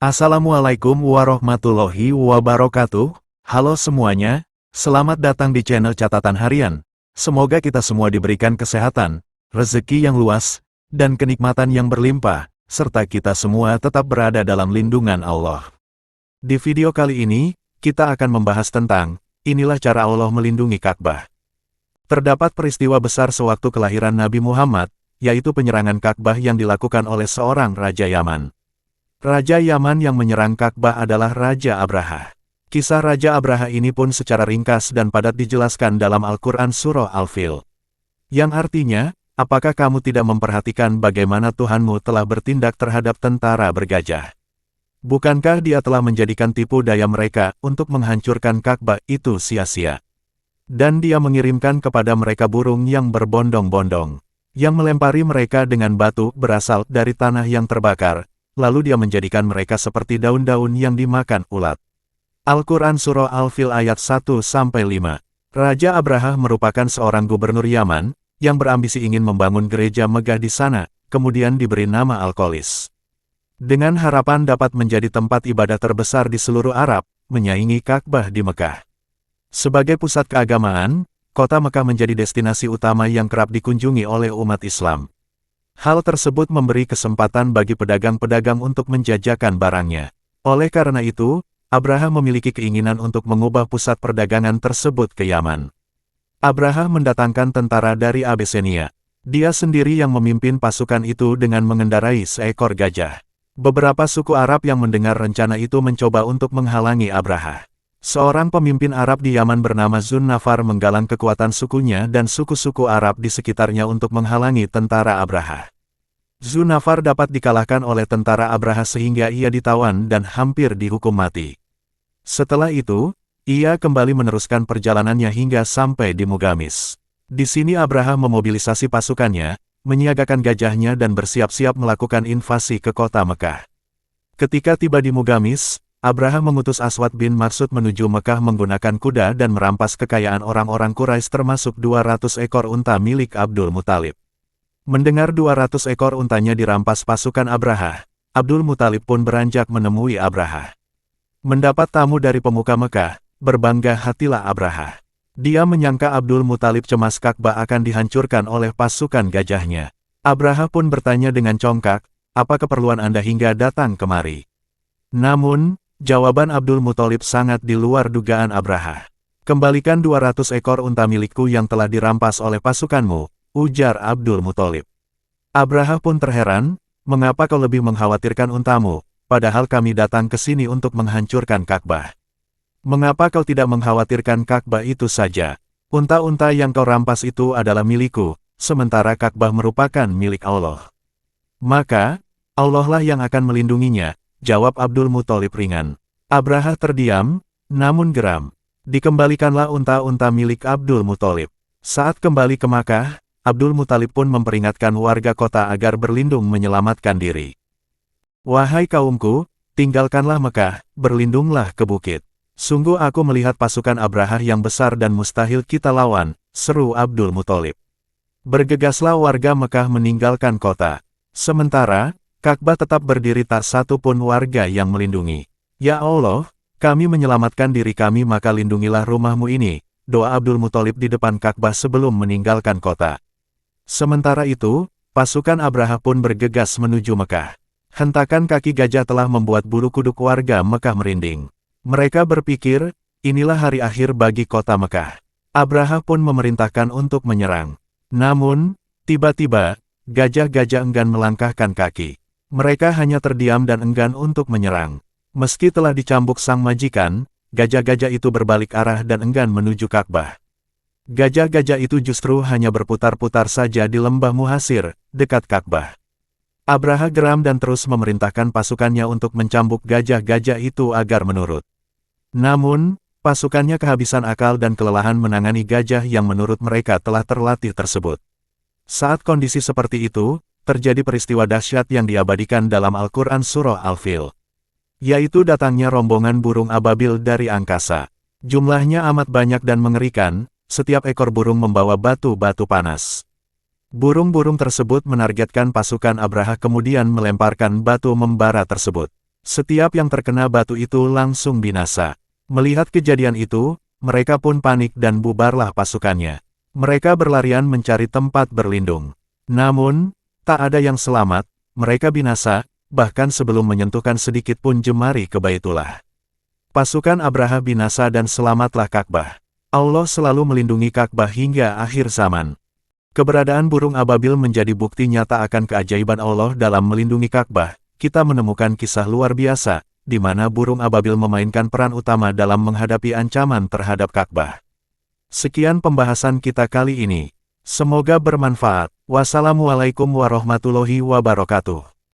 Assalamualaikum warahmatullahi wabarakatuh. Halo semuanya, selamat datang di channel Catatan Harian. Semoga kita semua diberikan kesehatan, rezeki yang luas, dan kenikmatan yang berlimpah, serta kita semua tetap berada dalam lindungan Allah. Di video kali ini, kita akan membahas tentang, inilah cara Allah melindungi Ka'bah. Terdapat peristiwa besar sewaktu kelahiran Nabi Muhammad, yaitu penyerangan Ka'bah yang dilakukan oleh seorang Raja Yaman. Raja Yaman yang menyerang Ka'bah adalah Raja Abraha. Kisah Raja Abraha ini pun secara ringkas dan padat dijelaskan dalam Al-Quran Surah Al-Fil. Yang artinya, apakah kamu tidak memperhatikan bagaimana Tuhanmu telah bertindak terhadap tentara bergajah? Bukankah dia telah menjadikan tipu daya mereka untuk menghancurkan Ka'bah itu sia-sia? Dan dia mengirimkan kepada mereka burung yang berbondong-bondong, yang melempari mereka dengan batu berasal dari tanah yang terbakar, lalu dia menjadikan mereka seperti daun-daun yang dimakan ulat. Al-Quran Surah Al-Fil ayat 1-5. Raja Abraha merupakan seorang gubernur Yaman, yang berambisi ingin membangun gereja megah di sana, kemudian diberi nama Al-Qolis. Dengan harapan dapat menjadi tempat ibadah terbesar di seluruh Arab, menyaingi Ka'bah di Mekah. Sebagai pusat keagamaan, kota Mekah menjadi destinasi utama yang kerap dikunjungi oleh umat Islam. Hal tersebut memberi kesempatan bagi pedagang-pedagang untuk menjajakan barangnya. Oleh karena itu, Abraha memiliki keinginan untuk mengubah pusat perdagangan tersebut ke Yaman. Abraha mendatangkan tentara dari Abesinia. Dia sendiri yang memimpin pasukan itu dengan mengendarai seekor gajah. Beberapa suku Arab yang mendengar rencana itu mencoba untuk menghalangi Abraha. Seorang pemimpin Arab di Yaman bernama Zunnafar menggalang kekuatan sukunya dan suku-suku Arab di sekitarnya untuk menghalangi tentara Abraha. Zunnafar dapat dikalahkan oleh tentara Abraha sehingga ia ditawan dan hampir dihukum mati. Setelah itu, ia kembali meneruskan perjalanannya hingga sampai di Mugamis. Di sini Abraha memobilisasi pasukannya, menyiagakan gajahnya dan bersiap-siap melakukan invasi ke kota Mekah. Ketika tiba di Mugamis, Abraha mengutus Aswad bin Maksud menuju Mekah menggunakan kuda dan merampas kekayaan orang-orang Quraisy termasuk 200 ekor unta milik Abdul Muthalib. Mendengar 200 ekor untanya dirampas pasukan Abraha, Abdul Muthalib pun beranjak menemui Abraha. Mendapat tamu dari pemuka Mekah, berbangga hatilah Abraha. Dia menyangka Abdul Muthalib cemas Ka'bah akan dihancurkan oleh pasukan gajahnya. Abraha pun bertanya dengan congkak, apa keperluan Anda hingga datang kemari? Namun, jawaban Abdul Muthalib sangat di luar dugaan Abraha. Kembalikan 200 ekor unta milikku yang telah dirampas oleh pasukanmu, ujar Abdul Muthalib. Abraha pun terheran, mengapa kau lebih mengkhawatirkan untamu, padahal kami datang ke sini untuk menghancurkan Ka'bah. Mengapa kau tidak mengkhawatirkan Ka'bah itu saja? Unta-unta yang kau rampas itu adalah milikku, sementara Ka'bah merupakan milik Allah. Maka, Allah lah yang akan melindunginya, jawab Abdul Muthalib ringan. Abraha terdiam, namun geram. Dikembalikanlah unta-unta milik Abdul Muthalib. Saat kembali ke Makkah, Abdul Muthalib pun memperingatkan warga kota agar berlindung menyelamatkan diri. Wahai kaumku, tinggalkanlah Mekah, berlindunglah ke bukit. Sungguh aku melihat pasukan Abraha yang besar dan mustahil kita lawan, seru Abdul Muthalib. Bergegaslah warga Mekah meninggalkan kota. Sementara, Ka'bah tetap berdiri, tak satu pun warga yang melindungi. Ya Allah, kami menyelamatkan diri kami maka lindungilah rumahmu ini, doa Abdul Muthalib di depan Ka'bah sebelum meninggalkan kota. Sementara itu, pasukan Abraha pun bergegas menuju Mekah. Hentakan kaki gajah telah membuat bulu kuduk warga Mekah merinding. Mereka berpikir, inilah hari akhir bagi kota Mekah. Abraha pun memerintahkan untuk menyerang. Namun, tiba-tiba, gajah-gajah enggan melangkahkan kaki. Mereka hanya terdiam dan enggan untuk menyerang. Meski telah dicambuk sang majikan, gajah-gajah itu berbalik arah dan enggan menuju Ka'bah. Gajah-gajah itu justru hanya berputar-putar saja di lembah Muhasir, dekat Ka'bah. Abraha geram dan terus memerintahkan pasukannya untuk mencambuk gajah-gajah itu agar menurut. Namun, pasukannya kehabisan akal dan kelelahan menangani gajah yang menurut mereka telah terlatih tersebut. Saat kondisi seperti itu, terjadi peristiwa dahsyat yang diabadikan dalam Al-Quran Surah Al-Fil. Yaitu datangnya rombongan burung ababil dari angkasa. Jumlahnya amat banyak dan mengerikan, setiap ekor burung membawa batu-batu panas. Burung-burung tersebut menargetkan pasukan Abraha kemudian melemparkan batu membara tersebut. Setiap yang terkena batu itu langsung binasa. Melihat kejadian itu, mereka pun panik dan bubarlah pasukannya. Mereka berlarian mencari tempat berlindung. Namun, tak ada yang selamat, mereka binasa, bahkan sebelum menyentuhkan sedikit pun jemari ke Baitullah. Pasukan Abraha binasa dan selamatlah Ka'bah. Allah selalu melindungi Ka'bah hingga akhir zaman. Keberadaan burung ababil menjadi bukti nyata akan keajaiban Allah dalam melindungi Ka'bah. Kita menemukan kisah luar biasa, di mana burung ababil memainkan peran utama dalam menghadapi ancaman terhadap Ka'bah. Sekian pembahasan kita kali ini. Semoga bermanfaat. Wassalamualaikum warahmatullahi wabarakatuh.